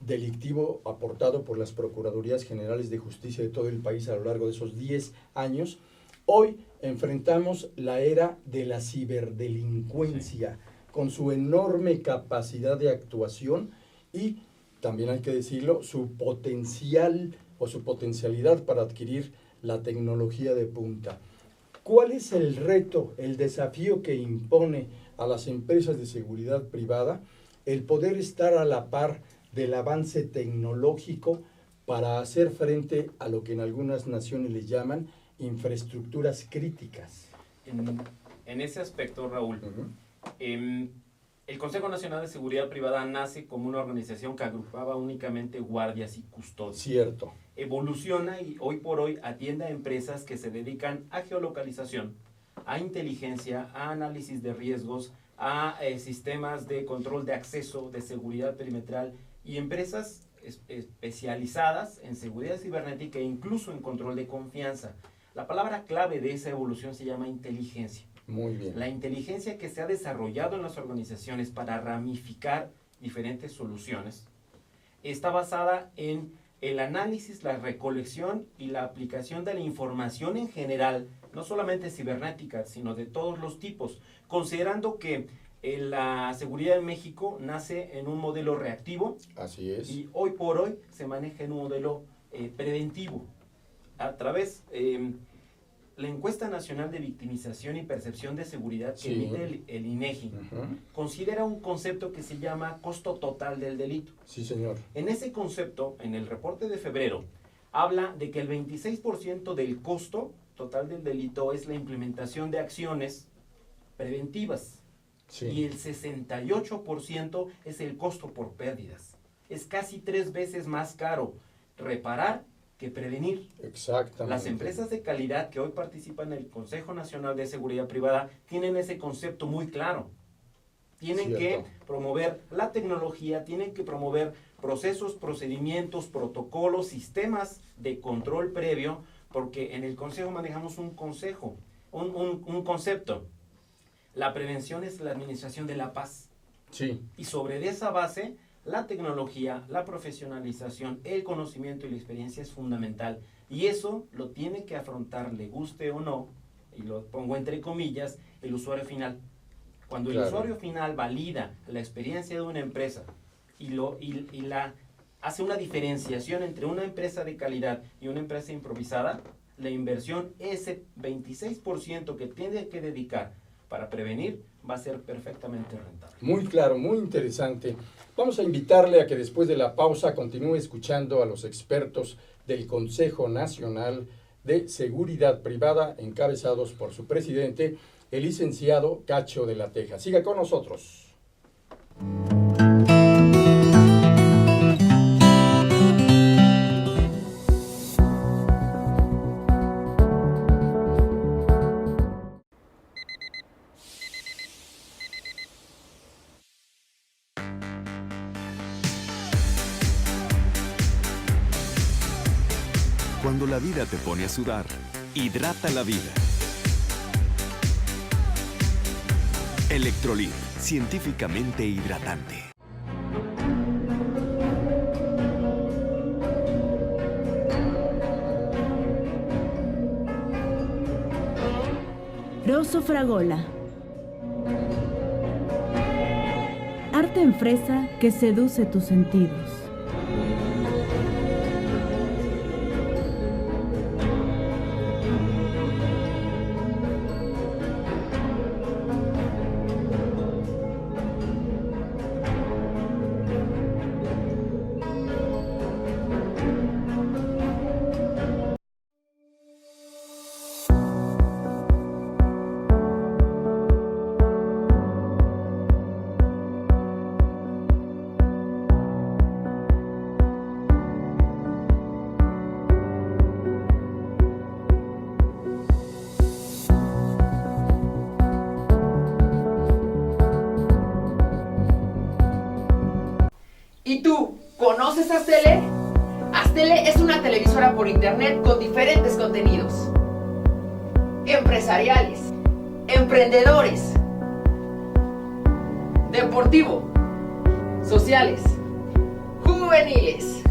delictivo aportado por las Procuradurías Generales de Justicia de todo el país a lo largo de esos 10 años. Hoy enfrentamos la era de la ciberdelincuencia, con su enorme capacidad de actuación y, también hay que decirlo, su potencial o su potencialidad para adquirir la tecnología de punta. ¿Cuál es el reto, el desafío que impone a las empresas de seguridad privada el poder estar a la par del avance tecnológico para hacer frente a lo que en algunas naciones les llaman infraestructuras críticas. En ese aspecto, Raúl, el Consejo Nacional de Seguridad Privada nace como una organización que agrupaba únicamente guardias y custodios. Cierto. Evoluciona y hoy por hoy atiende a empresas que se dedican a geolocalización, a inteligencia, a análisis de riesgos, a sistemas de control de acceso, de seguridad perimetral y empresas especializadas en seguridad cibernética e incluso en control de confianza. La palabra clave de esa evolución se llama inteligencia. Muy bien. La inteligencia que se ha desarrollado en las organizaciones para ramificar diferentes soluciones está basada en el análisis, la recolección y la aplicación de la información en general, no solamente cibernética, sino de todos los tipos, considerando que la seguridad en México nace en un modelo reactivo. Así es. Y hoy por hoy se maneja en un modelo preventivo. A través la Encuesta Nacional de Victimización y Percepción de Seguridad que emite el INEGI considera un concepto que se llama costo total del delito. Sí, señor. En ese concepto, en el reporte de febrero, habla de que el 26% del costo total del delito es la implementación de acciones preventivas. Sí. Y el 68% es el costo por pérdidas. Es casi 3 veces más caro reparar que prevenir. Exactamente. Las empresas de calidad que hoy participan en el Consejo Nacional de Seguridad Privada tienen ese concepto muy claro. Tienen que promover la tecnología, tienen que promover procesos, procedimientos, protocolos, sistemas de control previo, porque en el Consejo manejamos un concepto. La prevención es la administración de la paz. Sí. Y sobre esa base, la tecnología, la profesionalización, el conocimiento y la experiencia es fundamental. Y eso lo tiene que afrontar, le guste o no, y lo pongo entre comillas, el usuario final. Cuando el usuario final valida la experiencia de una empresa y hace una diferenciación entre una empresa de calidad y una empresa improvisada, la inversión, ese 26% que tiene que dedicar para prevenir, va a ser perfectamente rentable. Muy claro, muy interesante. Vamos a invitarle a que después de la pausa continúe escuchando a los expertos del Consejo Nacional de Seguridad Privada, encabezados por su presidente, el licenciado Cacho de la Teja. Siga con nosotros. Cuando la vida te pone a sudar, hidrata la vida. Electrolit, científicamente hidratante. Rosso Fragola. Arte en fresa que seduce tus sentidos. ¿Y tú, conoces Astele? Astele es una televisora por internet con diferentes contenidos. Empresariales, emprendedores, deportivo, sociales, juveniles,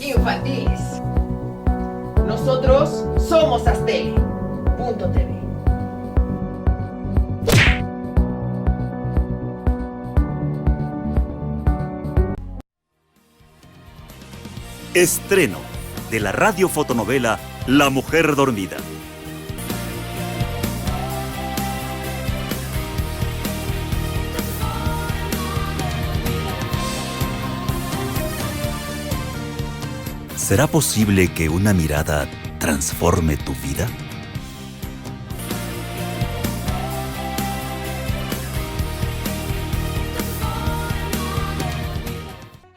infantiles. Nosotros somos Astele.tv. Estreno de la radiofotonovela La Mujer Dormida. ¿Será posible que una mirada transforme tu vida?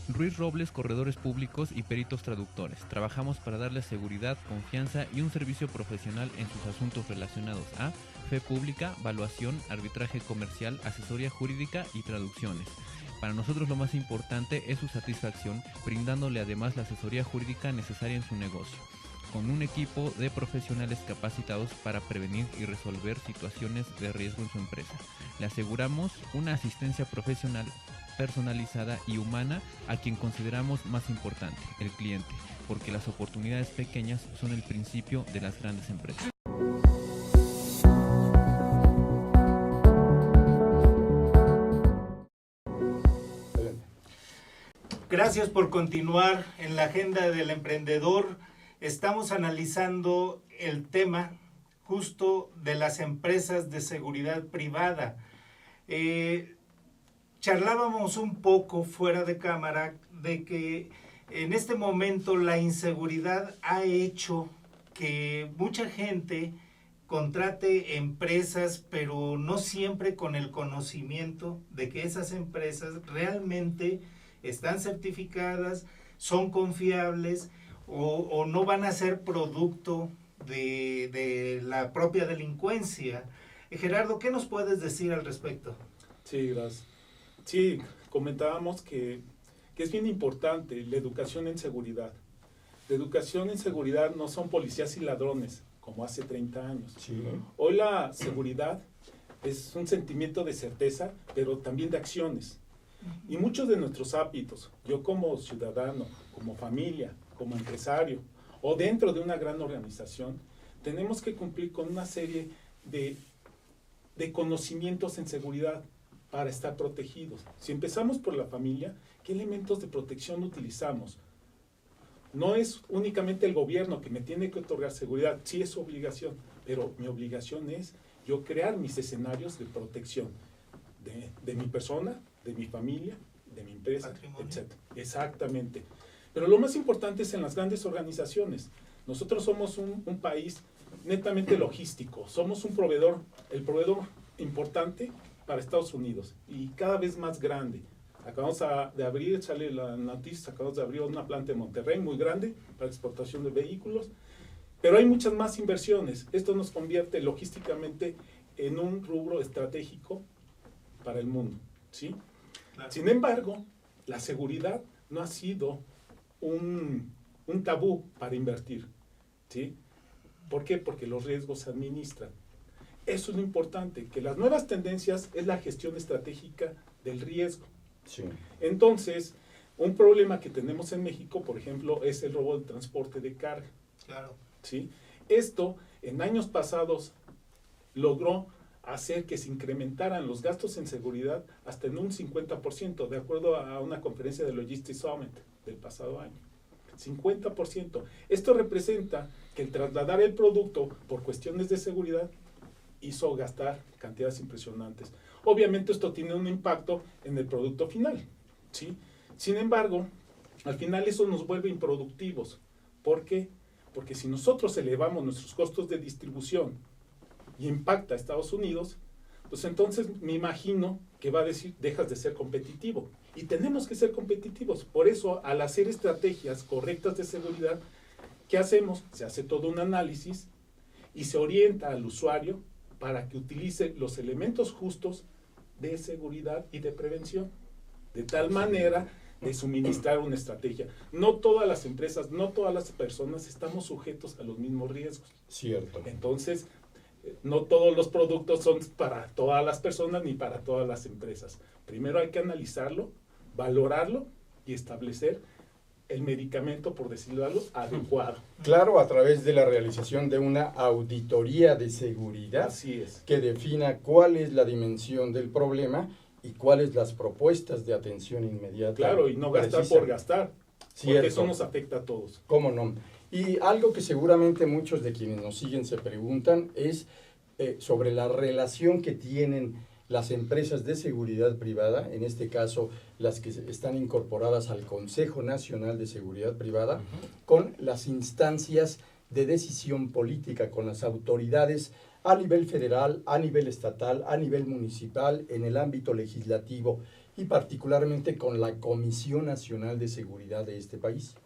Ruiz Robles, corredores públicos y peritos traductores. Trabajamos para darles seguridad, confianza y un servicio profesional en sus asuntos relacionados a fe pública, valuación, arbitraje comercial, asesoría jurídica y traducciones. Para nosotros lo más importante es su satisfacción, brindándole además la asesoría jurídica necesaria en su negocio, con un equipo de profesionales capacitados para prevenir y resolver situaciones de riesgo en su empresa. Le aseguramos una asistencia profesional personalizada y humana a quien consideramos más importante, el cliente, porque las oportunidades pequeñas son el principio de las grandes empresas. Gracias por continuar en la agenda del emprendedor. Estamos analizando el tema justo de las empresas de seguridad privada. Charlábamos un poco fuera de cámara de que en este momento la inseguridad ha hecho que mucha gente contrate empresas, pero no siempre con el conocimiento de que esas empresas realmente están certificadas, son confiables o no van a ser producto de la propia delincuencia. Gerardo, ¿qué nos puedes decir al respecto? Sí, gracias. Sí, comentábamos que es bien importante la educación en seguridad. La educación en seguridad no son policías y ladrones, como hace 30 años. Sí. Hoy la seguridad es un sentimiento de certeza, pero también de acciones. Y muchos de nuestros hábitos, yo como ciudadano, como familia, como empresario, o dentro de una gran organización, tenemos que cumplir con una serie de conocimientos en seguridad para estar protegidos. Si empezamos por la familia, ¿qué elementos de protección utilizamos? No es únicamente el gobierno que me tiene que otorgar seguridad, sí es su obligación, pero mi obligación es yo crear mis escenarios de protección de mi persona, de mi familia, de mi empresa, etc. Exactamente. Pero lo más importante es en las grandes organizaciones. Nosotros somos un país netamente logístico, somos un proveedor, el proveedor importante para Estados Unidos y cada vez más grande. Acabamos de abrir, sale la noticia, acabamos de abrir una planta en Monterrey muy grande para exportación de vehículos, pero hay muchas más inversiones. Esto nos convierte logísticamente en un rubro estratégico para el mundo, ¿sí? Claro. Sin embargo, la seguridad no ha sido un tabú para invertir, ¿sí? ¿Por qué? Porque los riesgos se administran. Eso es lo importante, que las nuevas tendencias es la gestión estratégica del riesgo. Sí. Entonces, un problema que tenemos en México, por ejemplo, es el robo del transporte de carga. Claro. ¿Sí? Esto, en años pasados, logró hacer que se incrementaran los gastos en seguridad hasta en un 50%, de acuerdo a una conferencia de Logistics Summit del pasado año. 50%. Esto representa que el trasladar el producto por cuestiones de seguridad hizo gastar cantidades impresionantes. Obviamente esto tiene un impacto en el producto final, ¿sí? Sin embargo, al final eso nos vuelve improductivos. ¿Por qué? Porque si nosotros elevamos nuestros costos de distribución y impacta a Estados Unidos, pues entonces me imagino que va a decir, dejas de ser competitivo. Y tenemos que ser competitivos. Por eso, al hacer estrategias correctas de seguridad, ¿qué hacemos? Se hace todo un análisis y se orienta al usuario para que utilice los elementos justos de seguridad y de prevención, de tal manera de suministrar una estrategia. No todas las empresas, no todas las personas estamos sujetos a los mismos riesgos. Cierto. Entonces, no todos los productos son para todas las personas ni para todas las empresas. Primero hay que analizarlo, valorarlo y establecer el medicamento, por decirlo algo, adecuado. Claro, a través de la realización de una auditoría de seguridad. Así es. Que defina cuál es la dimensión del problema y cuáles las propuestas de atención inmediata. Claro, y no gastar por gastar, porque eso nos afecta a todos. ¿Cómo no? Y algo que seguramente muchos de quienes nos siguen se preguntan es sobre la relación que tienen las empresas de seguridad privada, en este caso las que están incorporadas al Consejo Nacional de Seguridad Privada, con las instancias de decisión política, con las autoridades a nivel federal, a nivel estatal, a nivel municipal, en el ámbito legislativo y particularmente con la Comisión Nacional de Seguridad de este país?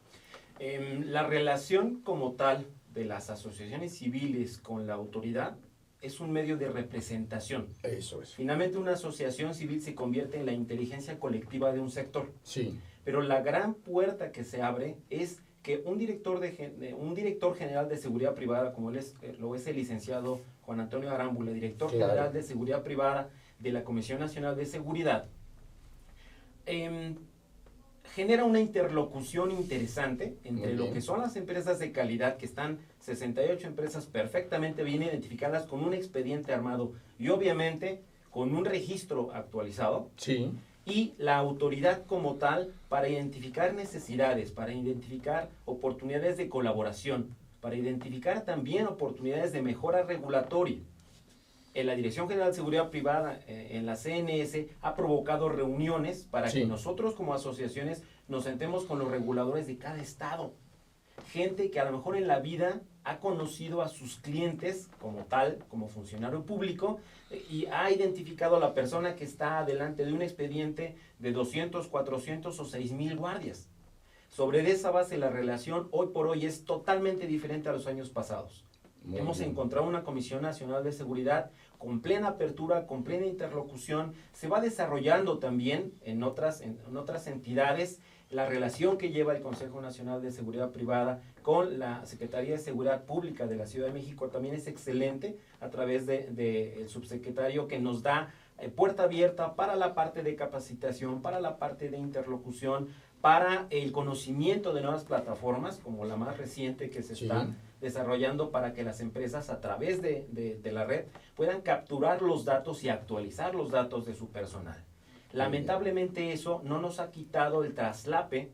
La relación como tal de las asociaciones civiles con la autoridad es un medio de representación. Eso es. Finalmente, una asociación civil se convierte en la inteligencia colectiva de un sector. Sí. Pero la gran puerta que se abre es que un director general de seguridad privada, como lo es el licenciado Juan Antonio Arámbula, director general de seguridad privada de la Comisión Nacional de Seguridad, genera una interlocución interesante entre lo que son las empresas de calidad, que están 68 empresas perfectamente bien identificadas con un expediente armado y obviamente con un registro actualizado. Sí. Y la autoridad como tal para identificar necesidades, para identificar oportunidades de colaboración, para identificar también oportunidades de mejora regulatoria. En la Dirección General de Seguridad Privada, en la CNS, ha provocado reuniones para que nosotros como asociaciones nos sentemos con los reguladores de cada estado. Gente que a lo mejor en la vida ha conocido a sus clientes como tal, como funcionario público, y ha identificado a la persona que está delante de un expediente de 200, 400 o 6,000 guardias. Sobre esa base, la relación hoy por hoy es totalmente diferente a los años pasados. Hemos encontrado una Comisión Nacional de Seguridad con plena apertura, con plena interlocución. Se va desarrollando también en otras entidades. La relación que lleva el Consejo Nacional de Seguridad Privada con la Secretaría de Seguridad Pública de la Ciudad de México también es excelente, a través del subsecretario, que nos da puerta abierta para la parte de capacitación, para la parte de interlocución, para el conocimiento de nuevas plataformas, como la más reciente que se está desarrollando, para que las empresas a través de la red puedan capturar los datos y actualizar los datos de su personal. Lamentablemente eso no nos ha quitado el traslape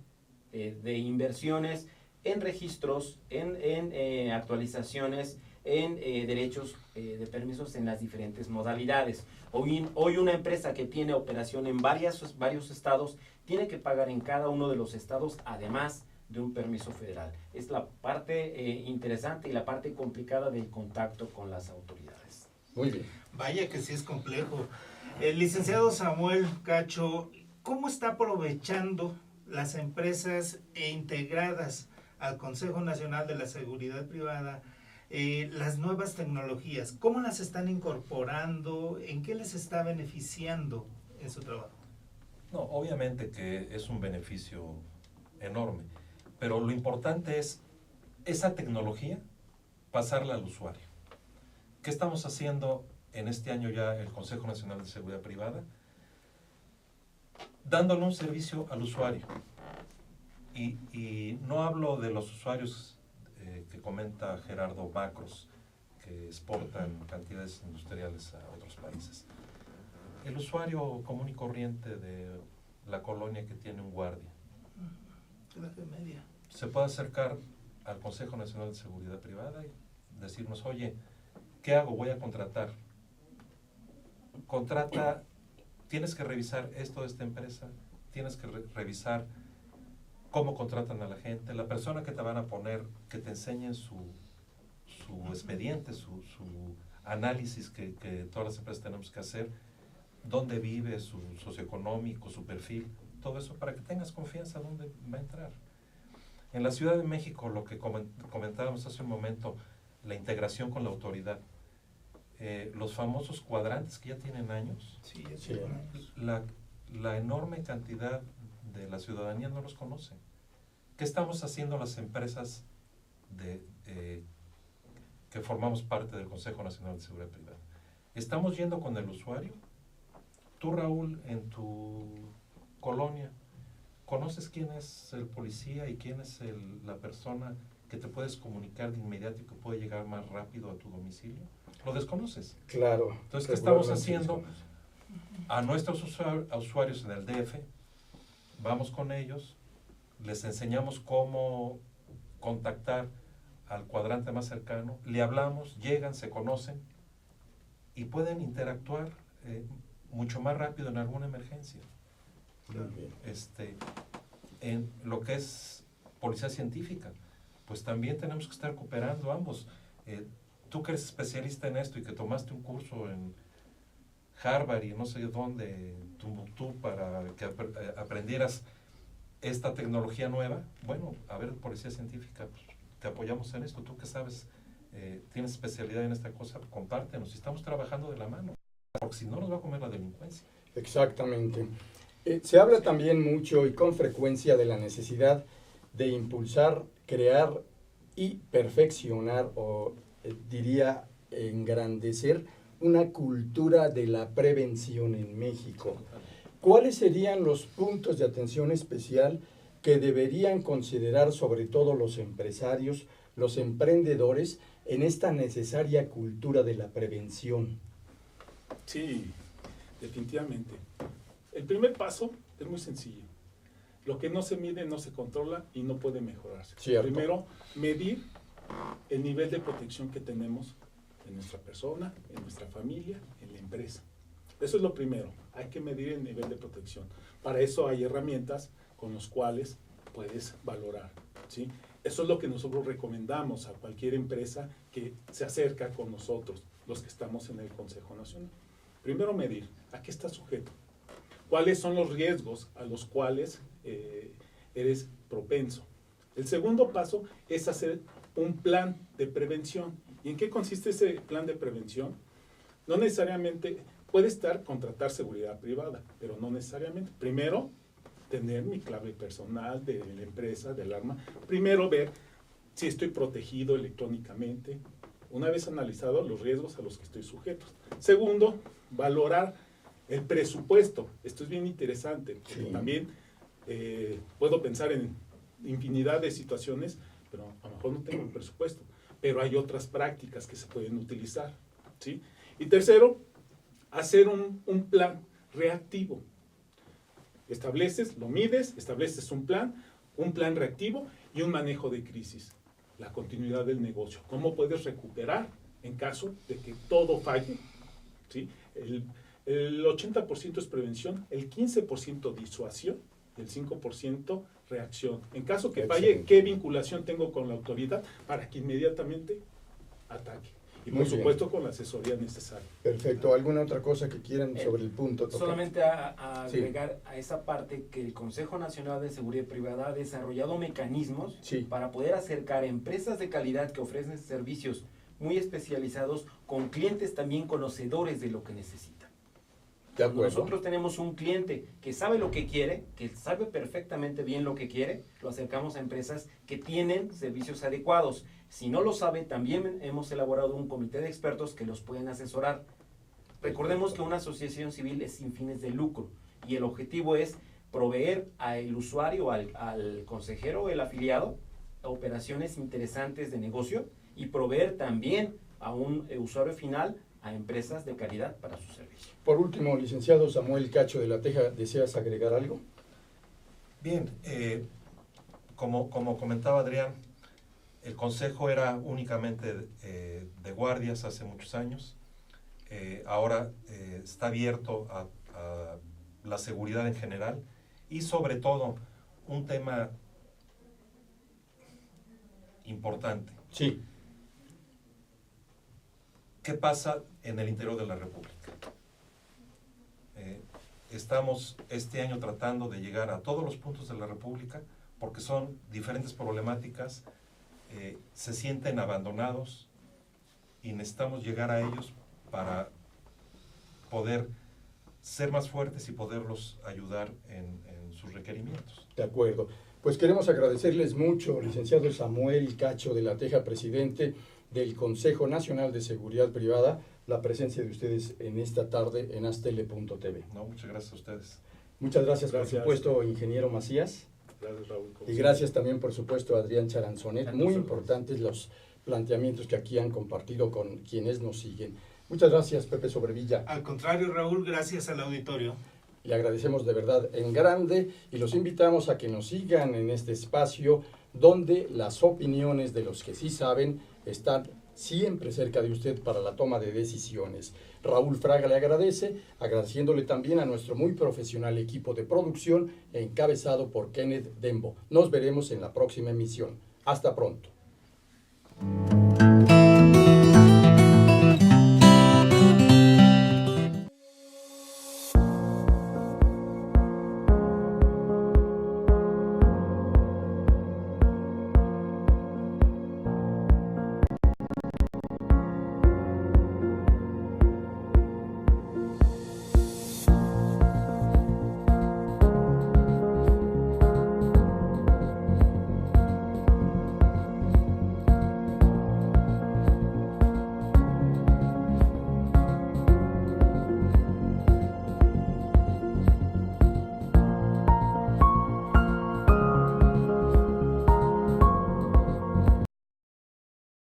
de inversiones en registros, en actualizaciones, en derechos de permisos en las diferentes modalidades. Hoy una empresa que tiene operación en varios estados tiene que pagar en cada uno de los estados, además de un permiso federal. Es la parte interesante y la parte complicada del contacto con las autoridades. Muy bien. Vaya que sí es complejo. El licenciado Samuel Cacho, ¿cómo está aprovechando las empresas integradas al Consejo Nacional de la Seguridad Privada las nuevas tecnologías? ¿Cómo las están incorporando? ¿En qué les está beneficiando en su trabajo? No, obviamente que es un beneficio enorme, pero lo importante es esa tecnología pasarla al usuario. ¿Qué estamos haciendo en este año ya el Consejo Nacional de Seguridad Privada? Dándole un servicio al usuario. Y no hablo de los usuarios que comenta Gerardo, macros, que exportan cantidades industriales a otros países. El usuario común y corriente de la colonia que tiene un guardia Clase media. se puede acercar al Consejo Nacional de Seguridad Privada y decirnos, oye, ¿qué hago? Voy a contratar. Contrata, tienes que revisar esto de esta empresa, tienes que revisar cómo contratan a la gente, la persona que te van a poner, que te enseñen su expediente, su análisis que todas las empresas tenemos que hacer, dónde vive, su socioeconómico, su perfil, todo eso para que tengas confianza dónde va a entrar. En la Ciudad de México, lo que comentábamos hace un momento, la integración con la autoridad, los famosos cuadrantes que ya tienen años, la enorme cantidad de la ciudadanía no los conoce. ¿Qué estamos haciendo las empresas que formamos parte del Consejo Nacional de Seguridad Privada? Estamos yendo con el usuario. Tú, Raúl, en tu colonia, ¿conoces quién es el policía y quién es la persona que te puedes comunicar de inmediato y que puede llegar más rápido a tu domicilio? Lo desconoces. Claro. Entonces, ¿qué estamos haciendo? A nuestros usuarios en el DF, vamos con ellos, les enseñamos cómo contactar al cuadrante más cercano, le hablamos, llegan, se conocen y pueden interactuar mucho más rápido en alguna emergencia. En lo que es policía científica, pues también tenemos que estar cooperando ambos. Tú que eres especialista en esto y que tomaste un curso en Harvard y no sé dónde, Tumbuktu, para que aprendieras esta tecnología nueva, bueno, a ver, policía científica, pues, te apoyamos en esto. Tú que sabes, tienes especialidad en esta cosa, compártenos. Estamos trabajando de la mano, porque si no nos va a comer la delincuencia. Exactamente. Se habla también mucho y con frecuencia de la necesidad de impulsar, crear y perfeccionar, o diría engrandecer, una cultura de la prevención en México. ¿Cuáles serían los puntos de atención especial que deberían considerar sobre todo los empresarios, los emprendedores, en esta necesaria cultura de la prevención? Sí, definitivamente. El primer paso es muy sencillo. Lo que no se mide no se controla y no puede mejorarse. Cierto. Primero, medir el nivel de protección que tenemos en nuestra persona, en nuestra familia, en la empresa. Eso es lo primero. Hay que medir el nivel de protección. Para eso hay herramientas con las cuales puedes valorar, ¿sí? Eso es lo que nosotros recomendamos a cualquier empresa que se acerca con nosotros, los que estamos en el Consejo Nacional. Primero, medir a qué estás sujeto. ¿Cuáles son los riesgos a los cuales eres propenso? El segundo paso es hacer un plan de prevención. ¿Y en qué consiste ese plan de prevención? No necesariamente puede estar contratar seguridad privada, pero no necesariamente. Primero, tener mi clave personal de la empresa, del arma. Primero, ver si estoy protegido electrónicamente, una vez analizado los riesgos a los que estoy sujeto. Segundo, valorar el presupuesto. Esto es bien interesante, porque también puedo pensar en infinidad de situaciones, pero a lo mejor no tengo el presupuesto, pero hay otras prácticas que se pueden utilizar, ¿sí? Y tercero, hacer un plan reactivo. Estableces, lo mides, estableces un plan reactivo y un manejo de crisis. La continuidad del negocio. ¿Cómo puedes recuperar en caso de que todo falle? ¿Sí? El 80% es prevención, el 15% disuasión y el 5% reacción. En caso que falle, ¿qué vinculación tengo con la autoridad para que inmediatamente ataque? Y por supuesto con la asesoría necesaria. Perfecto. ¿Alguna otra cosa que quieran sobre el punto? Solamente a agregar a esa parte que el Consejo Nacional de Seguridad Privada ha desarrollado mecanismos para poder acercar empresas de calidad que ofrecen servicios muy especializados con clientes también conocedores de lo que necesitan. De acuerdo. Nosotros tenemos un cliente que sabe lo que quiere, que sabe perfectamente bien lo que quiere, lo acercamos a empresas que tienen servicios adecuados. Si no lo sabe, también hemos elaborado un comité de expertos que los pueden asesorar. Recordemos que una asociación civil es sin fines de lucro y el objetivo es proveer al usuario, al consejero o el afiliado, operaciones interesantes de negocio y proveer también a un usuario final a empresas de calidad para su servicio. Por último, licenciado Samuel Cacho de la Teja, ¿deseas agregar algo? Bien, como comentaba Adrián, el consejo era únicamente de guardias hace muchos años. Ahora está abierto a la seguridad en general y sobre todo un tema importante. Sí. ¿Qué pasa en el interior de la República? Estamos este año tratando de llegar a todos los puntos de la República porque son diferentes problemáticas, se sienten abandonados y necesitamos llegar a ellos para poder ser más fuertes y poderlos ayudar en sus requerimientos. De acuerdo. Pues queremos agradecerles mucho, licenciado Samuel Cacho de la Teja, presidente del Consejo Nacional de Seguridad Privada, la presencia de ustedes en esta tarde en Astele.tv. No, muchas gracias a ustedes. Muchas gracias, por supuesto, ingeniero Macías. Gracias, Raúl. Y gracias también, por supuesto, a Adrián Charanzonet. Muy importantes los planteamientos que aquí han compartido con quienes nos siguen. Muchas gracias, Pepe Sobrevilla. Al contrario, Raúl, gracias al auditorio. Le agradecemos de verdad en grande y los invitamos a que nos sigan en este espacio donde las opiniones de los que sí saben están siempre cerca de usted para la toma de decisiones. Raúl Fraga le agradece, agradeciéndole también a nuestro muy profesional equipo de producción encabezado por Kenneth Dembo. Nos veremos en la próxima emisión. Hasta pronto.